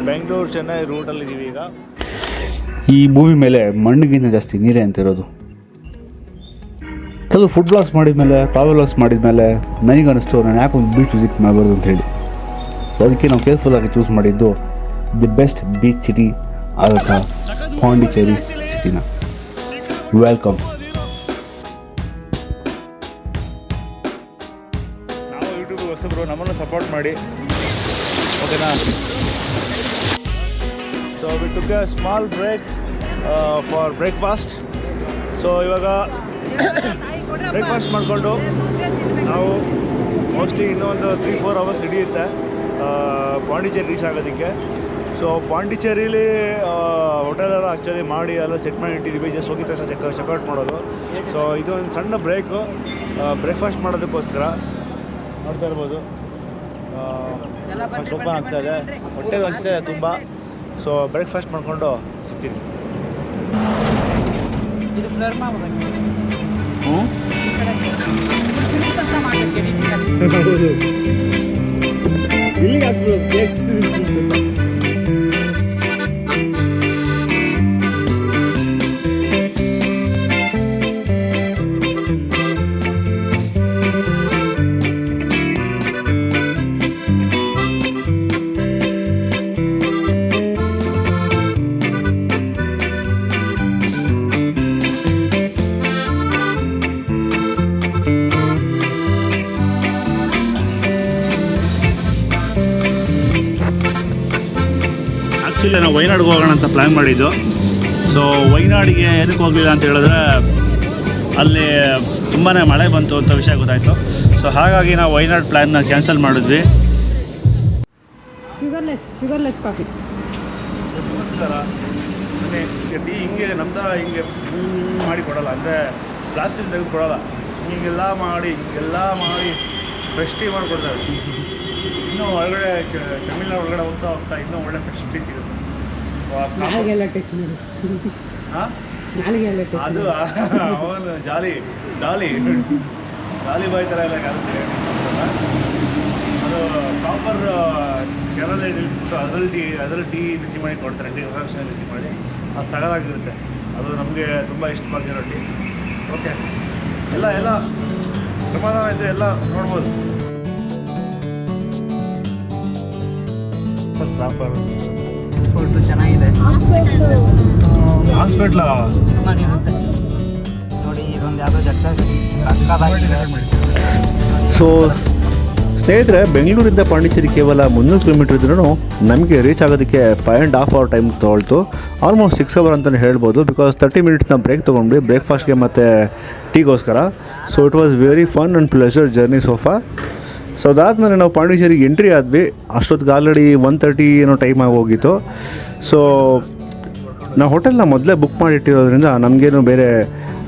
ಬೆಂಗಳೂರು ಚೆನ್ನೈ ರೂಟಲ್ಲಿದ್ದೀವಿ ಈಗ. ಈ ಭೂಮಿ ಮೇಲೆ ಮಣ್ಣಿಗಿಂತ ಜಾಸ್ತಿ ನೀರೇ ಅಂತಿರೋದು. ಕೆಲವು ಫುಡ್ ಬ್ಲಾಗ್ಸ್ ಮಾಡಿದ್ಮೇಲೆ, ಟ್ರಾವೆಲ್ ಬ್ಲಾಗ್ಸ್ ಮಾಡಿದ್ಮೇಲೆ ನನಗನ್ನಿಸ್ತು ನಾನು ಯಾಕೆ ಒಂದು ಬೀಚ್ ವಿಸಿಟ್ ಮಾಡಬಾರ್ದು ಅಂತ ಹೇಳಿ. ಸೊ ಅದಕ್ಕೆ ನಾವು ಕೇರ್ಫುಲ್ಲಾಗಿ ಚೂಸ್ ಮಾಡಿದ್ದು ದಿ ಬೆಸ್ಟ್ ಬೀಚ್ ಸಿಟಿ ಆದಂಥ ಪಾಂಡಿಚೇರಿ ಸಿಟಿನ. ವೆಲ್ಕಮ್. ನಾವು ಯೂಟ್ಯೂಬ್ ಹೊಸಬ್ರು, ನಮ್ಮನ್ನು ಸಪೋರ್ಟ್ ಮಾಡಿ, ಓಕೆನಾ? So we took a small break for breakfast. So ಇವಾಗ ಬ್ರೇಕ್ಫಾಸ್ಟ್ ಮಾಡಿಕೊಂಡು ನಾವು ಮೋಸ್ಟ್ಲಿ ಇನ್ನೊಂದು 3-4 ಅವರ್ಸ್ ಹಿಡಿಯುತ್ತೆ ಪಾಂಡಿಚೇರಿ ರೀಚ್ ಆಗೋದಕ್ಕೆ. ಸೊ ಪಾಂಡಿಚೇರಿಲಿ ಹೋಟೆಲೆಲ್ಲ ಆ್ಯಕ್ಚುಲಿ ಮಾಡಿ ಎಲ್ಲ ಸೆಟ್ ಮಾಡಿ ಇಟ್ಟಿದ್ದೀವಿ. ಜಸ್ಟ್ ಹೋಗಿದ ತಕ್ಷಣ ಚೆಕ್ಔಟ್ ಮಾಡೋದು. ಸೊ ಇದು ಒಂದು ಸಣ್ಣ ಬ್ರೇಕು ಬ್ರೇಕ್ಫಾಸ್ಟ್ ಮಾಡೋದಕ್ಕೋಸ್ಕರ. ನೋಡ್ತಾ ಇರ್ಬೋದು ಓಪನ್ ಆಗ್ತಾಯಿದೆ, ಹೊಟ್ಟೆಗೆ ಅನಿಸ್ತಾ ಇದೆ ತುಂಬ. ಸೊ ಬ್ರೇಕ್ಫಾಸ್ಟ್ ಮಾಡಿಕೊಂಡು ಸಿಗ್ತೀನಿ. ಇಲ್ಲಿಗೆ ಹಾಕ್ಬಿಡೋದು. ಆ್ಯಕ್ಚುಲಿ ನಾವು ವೈನಾಡ್ಗೆ ಹೋಗೋಣ ಅಂತ ಪ್ಲ್ಯಾನ್ ಮಾಡಿದ್ದು. ಸೊ ವೈನಾಡಿಗೆ ಏನಕ್ಕೆ ಹೋಗಲಿಲ್ಲ ಅಂತ ಹೇಳಿದ್ರೆ ಅಲ್ಲಿ ತುಂಬಾ ಮಳೆ ಬಂತು ಅಂತ ವಿಷಯ ಗೊತ್ತಾಯಿತು. ಸೊ ಹಾಗಾಗಿ ನಾವು ವೈನಾಡ್ ಪ್ಲ್ಯಾನ್ನ ಕ್ಯಾನ್ಸಲ್ ಮಾಡಿದ್ವಿ. ಶುಗರ್ಲೆಸ್ ಕಾಫಿ ಟೀ ಹಿಂಗೆ ಹಿಂಗೆ ಮಾಡಿ ಕೊಡೋಲ್ಲ, ಅಂದರೆ ಪ್ಲಾಸ್ಟಿಕ್ ತೆಗೆದು ಕೊಡೋಲ್ಲ. ಹೀಗೆಲ್ಲ ಮಾಡಿ ಫ್ರೆಶ್ ಟೀ ಮಾಡಿಕೊಡ್ತಾರೆ. ಇನ್ನೂ ಒಳಗಡೆ ತಮಿಳ್ನಾಡು ಒಳಗಡೆ ಹೋಗ್ತಾ ಇನ್ನೂ ಒಳ್ಳೆ ಫ್ರೆಶ್ ಟೀ ಸಿಗುತ್ತೆ. ಅದು ಅವನು ಜಾಲಿ ಬಾಯ್ ಥರ ಎಲ್ಲ ಕಾರುತ್ತೆ. ಅದು ಪ್ರಾಪರ್ ಕೆರಳ ಇಟ್ಬಿಟ್ಟು ಅದರಲ್ಲಿ ಟೀ ಬಿಸಿ ಮಾಡಿ ಕೊಡ್ತಾರೆ. ಟೀ ಬಿಸಿ ಮಾಡಿ ಅದು ಸಗದಾಗಿರುತ್ತೆ. ಅದು ನಮಗೆ ತುಂಬ ಇಷ್ಟವಾಗಿರೋ ಟೀ. ಓಕೆ, ಎಲ್ಲ ಸಮಾಧಾನ ಇದೆ, ಎಲ್ಲ ನೋಡ್ಬೋದು. ಪ್ರಾಪರ್ ಫುಡ್ ಚೆನ್ನಾಗಿದೆ. ಹಾಸ್ಪಿಟ್ಲ ಚಿಕ್ಕಮನೆ ಇರುತ್ತೆ ನೋಡಿ. ಇದೊಂದು ಯಾವುದೋ ಸೊ ಸ್ನೇಹಿತರೆ, ಬೆಂಗಳೂರಿಂದ ಪಾಂಡಿಚೇರಿ ಕೇವಲ 300 ಕಿಲೋಮೀಟರ್ ಇದ್ರೂ ನಮಗೆ ರೀಚ್ ಆಗೋದಕ್ಕೆ 5.5 ಅವರ್ ಟೈಮ್ ತೊಗೊಳ್ತು. ಆಲ್ಮೋಸ್ಟ್ 6 ಅವರ್ ಅಂತಲೇ ಹೇಳ್ಬೋದು. ಬಿಕಾಸ್ 30 ಮಿನಿಟ್ಸ್ ನಾವು ಬ್ರೇಕ್ ತೊಗೊಂಡ್ವಿ ಬ್ರೇಕ್ಫಾಸ್ಟ್ಗೆ ಮತ್ತು ಟೀಗೋಸ್ಕರ. So it was very fun and pleasure journey so far. So ಅದಾದಮೇಲೆ ನಾವು ಪಾಂಡಿಚೇರಿಗೆ ಎಂಟ್ರಿ ಆದ್ವಿ. ಅಷ್ಟೊತ್ತಿಗೆ ಆಲ್ರೆಡಿ 1:30 ಏನೋ ಟೈಮ್ ಆಗಿ ಹೋಗಿತ್ತು. ಸೊ ನಾವು ಹೋಟೆಲ್ನ ಮೊದಲೇ ಬುಕ್ ಮಾಡಿಟ್ಟಿರೋದ್ರಿಂದ ನಮಗೇನು ಬೇರೆ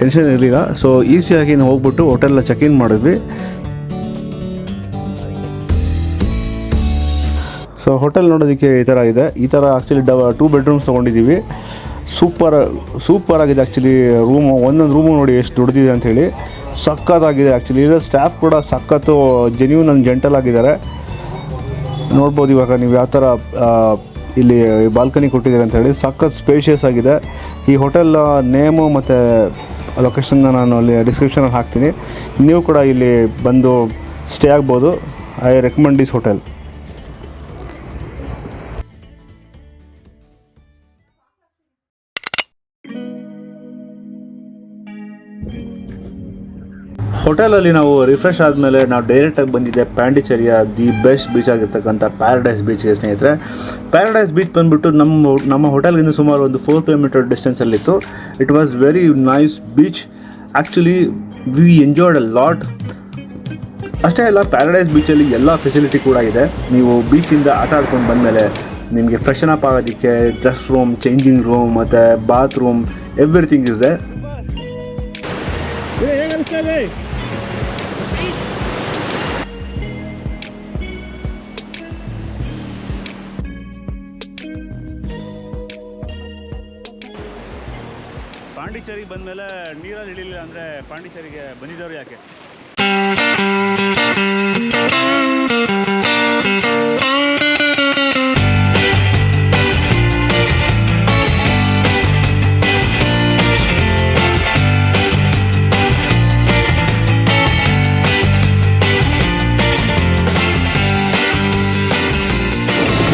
ಟೆನ್ಷನ್ ಇರಲಿಲ್ಲ. ಸೊ ಈಸಿಯಾಗಿ ನಾವು ಹೋಗ್ಬಿಟ್ಟು ಹೋಟೆಲ್ನ ಚೆಕ್-ಇನ್ ಮಾಡಿದ್ವಿ. ಸೊ ಹೋಟೆಲ್ ನೋಡೋದಕ್ಕೆ ಈ ಥರ ಇದೆ. ಈ ಥರ ಆ್ಯಕ್ಚುಲಿ 2 ಬೆಡ್ರೂಮ್ಸ್ ತೊಗೊಂಡಿದ್ದೀವಿ. ಸೂಪರ್ ಆಗಿದೆ ಆ್ಯಕ್ಚುಲಿ ರೂಮು. ಒಂದೊಂದು ರೂಮು ನೋಡಿ ಎಷ್ಟು ದೊಡ್ಡದಿದೆ ಅಂಥೇಳಿ. ಸಖತ್ತಾಗಿದೆ ಆ್ಯಕ್ಚುಲಿ. ಇದರ ಸ್ಟಾಫ್ ಕೂಡ ಸಖತ್ತು ಜೆನ್ಯೂನ್ ಆ್ಯಂಡ್ ಜೆಂಟಲ್ ಆಗಿದ್ದಾರೆ. ನೋಡ್ಬೋದು ಇವಾಗ ನೀವು ಯಾವ ಥರ ಇಲ್ಲಿ ಬಾಲ್ಕನಿ ಕೊಟ್ಟಿದ್ದಾರೆ ಅಂಥೇಳಿ. ಸಖತ್ ಸ್ಪೇಷಿಯಸ್ ಆಗಿದೆ. ಈ ಹೋಟೆಲ್ ನೇಮು ಮತ್ತು ಲೊಕೇಶನ್ನ ನಾನು ಅಲ್ಲಿ ಡಿಸ್ಕ್ರಿಪ್ಷನಲ್ಲಿ ಹಾಕ್ತೀನಿ. ನೀವು ಕೂಡ ಇಲ್ಲಿ ಬಂದು ಸ್ಟೇ ಆಗ್ಬೋದು. I recommend this hotel. ಹೋಟೆಲಲ್ಲಿ ನಾವು ರಿಫ್ರೆಶ್ ಆದಮೇಲೆ ನಾವು ಡೈರೆಕ್ಟಾಗಿ ಬಂದಿದ್ದೆ ಪಾಂಡಿಚೇರಿಯ ದಿ ಬೆಸ್ಟ್ ಬೀಚ್ ಆಗಿರ್ತಕ್ಕಂಥ ಪ್ಯಾರಡೈಸ್ ಬೀಚ್ಗೆ. ಸ್ನೇಹಿತರೆ, ಪ್ಯಾರಡೈಸ್ ಬೀಚ್ ಬಂದುಬಿಟ್ಟು ನಮ್ಮ ಹೋಟೆಲ್ಗಿಂತ ಸುಮಾರು ಒಂದು 4 ಕಿಲೋಮೀಟರ್ ಡಿಸ್ಟೆನ್ಸಲ್ಲಿತ್ತು. It was very nice beach. Actually we enjoyed a lot. ಅಷ್ಟೇ ಅಲ್ಲ, ಪ್ಯಾರಡೈಸ್ ಬೀಚಲ್ಲಿ ಎಲ್ಲ ಫೆಸಿಲಿಟಿ ಕೂಡ ಇದೆ. ನೀವು ಬೀಚಿಂದ ಆಟ ಆಡ್ಕೊಂಡು ಬಂದಮೇಲೆ ನಿಮಗೆ ಫ್ರೆಶನ್ ಅಪ್ ಆಗೋದಕ್ಕೆ ಡ್ರೆಸ್ ರೂಮ್, ಚೇಂಜಿಂಗ್ ರೂಮ್ ಮತ್ತು ಬಾತ್ರೂಮ್ ಎವ್ರಿಥಿಂಗ್ ಇಸ್ ದೇರ್. ಪಾಂಡಿಚೇರಿಗೆ ಬಂದಮೇಲೆ ನೀರಲ್ಲಿ ಇಳಿಲಿಲ್ಲ ಅಂದರೆ ಪಾಂಡಿಚೇರಿಗೆ ಬಂದಿದ್ದವರು ಯಾಕೆ?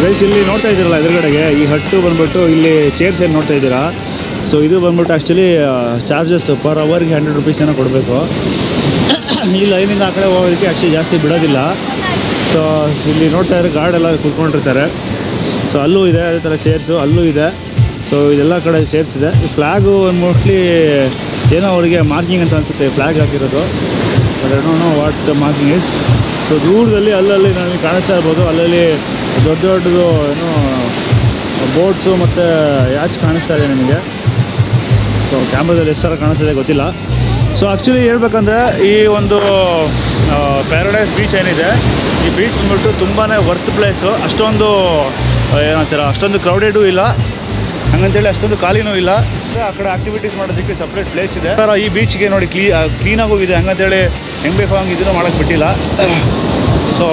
ಗೈಸ್ ಇಲ್ಲಿ ನೋಡ್ತಾ ಇದ್ದೀರಲ್ಲ ಎದುರುಗಡೆಗೆ ಈ ಹಟ್ಟು ಬಂದ್ಬಿಟ್ಟು ಇಲ್ಲಿ ಚೇರ್ಸ್ ಏನು ನೋಡ್ತಾ ಇದ್ದೀರಾ. ಸೊ ಇದು ಬಂದ್ಬಿಟ್ಟು ಆ್ಯಕ್ಚುಲಿ ಚಾರ್ಜಸ್ ಪರ್ ಅವರ್ಗೆ 100 ರುಪೀಸ್ ಏನೋ ಕೊಡಬೇಕು. ಈ ಲೈನಿಂದ ಆ ಕಡೆ ಹೋಗೋದಕ್ಕೆ ಆ್ಯಕ್ಚುಲಿ ಜಾಸ್ತಿ ಬಿಡೋದಿಲ್ಲ. ಸೊ ಇಲ್ಲಿ ನೋಡ್ತಾ ಇದ್ದಾರೆ ಗಾರ್ಡೆಲ್ಲ ಕೂತ್ಕೊಂಡಿರ್ತಾರೆ. ಸೊ ಅಲ್ಲೂ ಇದೆ ಅದೇ ಥರ ಚೇರ್ಸು, ಅಲ್ಲೂ ಇದೆ. ಸೊ ಇದೆಲ್ಲ ಕಡೆ ಚೇರ್ಸ್ ಇದೆ. ಈ ಫ್ಲ್ಯಾಗು ಮೋಸ್ಟ್ಲಿ ಏನೋ ಅವರಿಗೆ ಮಾರ್ಕಿಂಗ್ ಅಂತ ಅನಿಸುತ್ತೆ ಫ್ಲ್ಯಾಗ್ ಹಾಕಿರೋದು. But I don't know what the marking is. So ದೂರದಲ್ಲಿ ಅಲ್ಲಲ್ಲಿ ನನಗೆ ಕಾಣಿಸ್ತಾ ಇರ್ಬೋದು, ಅಲ್ಲಲ್ಲಿ ದೊಡ್ಡ ದೊಡ್ಡದು ಏನೋ ಬೋಟ್ಸು ಮತ್ತು ಯಾಚ್ ಕಾಣಿಸ್ತಾ ಇದೆ ನಿಮಗೆ. ಸೊ ಕ್ಯಾಮ್ರಾದಲ್ಲಿ ಎಷ್ಟು ಥರ ಕಾಣಿಸ್ತಿದೆ ಗೊತ್ತಿಲ್ಲ. ಸೊ ಆ್ಯಕ್ಚುಲಿ ಹೇಳ್ಬೇಕಂದ್ರೆ ಈ ಒಂದು ಪ್ಯಾರಡೈಸ್ ಬೀಚ್ ಏನಿದೆ, ಈ ಬೀಚ್ ಬಂದ್ಬಿಟ್ಟು ತುಂಬಾ ವರ್ತ್ ಪ್ಲೇಸು. ಅಷ್ಟೊಂದು ಏನಂತೀರ ಅಷ್ಟೊಂದು ಕ್ರೌಡೆಡೂ ಇಲ್ಲ, ಹಂಗಂತೇಳಿ ಅಷ್ಟೊಂದು ಖಾಲಿನೂ ಇಲ್ಲ. ಆ ಕಡೆ ಆ್ಯಕ್ಟಿವಿಟೀಸ್ ಮಾಡೋದಕ್ಕೆ ಸಪ್ರೇಟ್ ಪ್ಲೇಸ್ ಇದೆ. ಈ ಬೀಚ್ಗೆ ನೋಡಿ ಕ್ಲೀನಾಗೂ ಇದೆ, ಹಂಗಂತೇಳಿ ಹೆಂಗೆ ಬೇಕೋ ಹಂಗೆ ಇದನ್ನು ಮಾಡೋಕ್ಕೆ ಬಿಟ್ಟಿಲ್ಲ. ಸೊ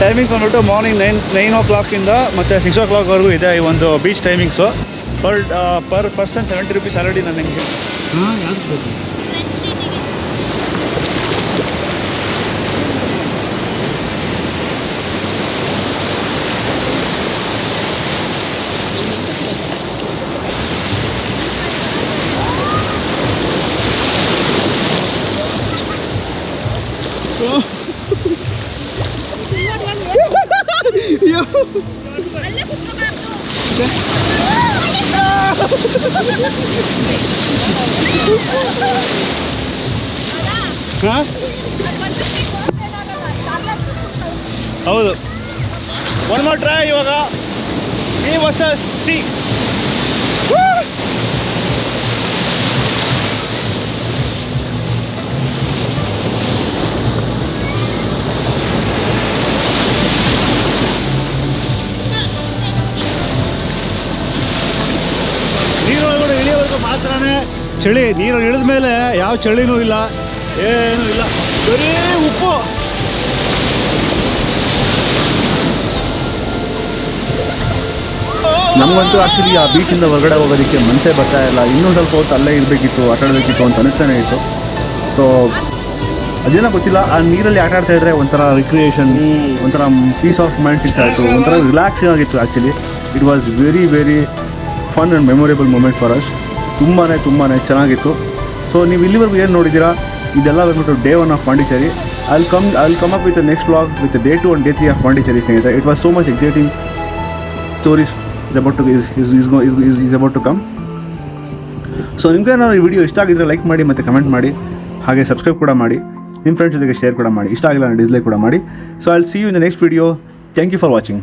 ಟೈಮಿಂಗ್ಸ್ ಬಂದ್ಬಿಟ್ಟು ಮಾರ್ನಿಂಗ್ 9 o'clock ಮತ್ತು 6 o'clockವರೆಗೂ ಇದೆ ಈ ಒಂದು beach timings. Per person 70 rupees already ನಾನು ನಿಮಗೆ. ಹಾಂ ಯಾವ್ದು ಬೇಕು? ಹೌದು, ಒನ್ ಮೋರ್ ಟ್ರೈ. ಇವಾಗ ಈ ಹೊಸ ಸಿ ನೀರೊಳಗಡೆ ಇಳಿಯೋವರೆಗೂ ಮಾತ್ರನೇ ಚಳಿ. ನೀರು ಇಳಿದ ಮೇಲೆ ಯಾವ ಚಳಿನೂ ಇಲ್ಲ, ಏನೂ ಇಲ್ಲ, ಬರೀ ಉಪ್ಪು. ನಮಗಂತೂ ಆ್ಯಕ್ಚುಲಿ ಆ ಬೀಚಿಂದ ಹೊರಗಡೆ ಹೋಗೋದಕ್ಕೆ ಮನಸ್ಸೇ ಬರ್ತಾ ಇಲ್ಲ. ಇನ್ನೊಂದು ಸ್ವಲ್ಪ ಹೊತ್ತು ಅಲ್ಲೇ ಇರಬೇಕಿತ್ತು, ಆಟ ಆಡಬೇಕಿತ್ತು ಅಂತ ಅನಿಸ್ತಾನೆ ಇತ್ತು. ಸೊ ಅದೇನೋ ಗೊತ್ತಿಲ್ಲ, ಆ ನೀರಲ್ಲಿ ಆಟ ಆಡ್ತಾ ಇದ್ದರೆ ಒಂಥರ ರಿಕ್ರಿಯೇಷನ್, ಒಂಥರ ಪೀಸ್ ಆಫ್ ಮೈಂಡ್ ಸಿಗ್ತಾ ಇತ್ತು, ಒಂಥರ ರಿಲ್ಯಾಕ್ಸಿಂಗ್ ಆಗಿತ್ತು. Actually it was very very fun and memorable moment for us. ತುಂಬಾ ಚೆನ್ನಾಗಿತ್ತು. ಸೊ ನೀವು ಇಲ್ಲಿವರೆಗೂ ಏನು ನೋಡಿದ್ದೀರಾ, ಇದೆಲ್ಲ ಬಂದ್ಬಿಟ್ಟು day 1 of Pondicherry. I'll come up with the next vlog with the day 2 and day 3 of Pondicherry. It was so much exciting stories is about to come. So ನಿಮಗೆ ಏನಾದ್ರು ಈ ವಿಡಿಯೋ ಇಷ್ಟ ಆಗಿದ್ರೆ ಲೈಕ್ ಮಾಡಿ ಮತ್ತು ಕಮೆಂಟ್ ಮಾಡಿ, ಹಾಗೆ ಸಬ್ಸ್ಕ್ರೈಬ್ ಕೂಡ ಮಾಡಿ, ನಿಮ್ಮ ಫ್ರೆಂಡ್ಸ್ ಜೊತೆಗೆ ಶೇರ್ ಕೂಡ ಮಾಡಿ. ಇಷ್ಟ ಆಗಿಲ್ಲ ಡಿಸ್ಲೈಕ್ ಕೂಡ ಮಾಡಿ. So I will see you in the next video. Thank you for watching.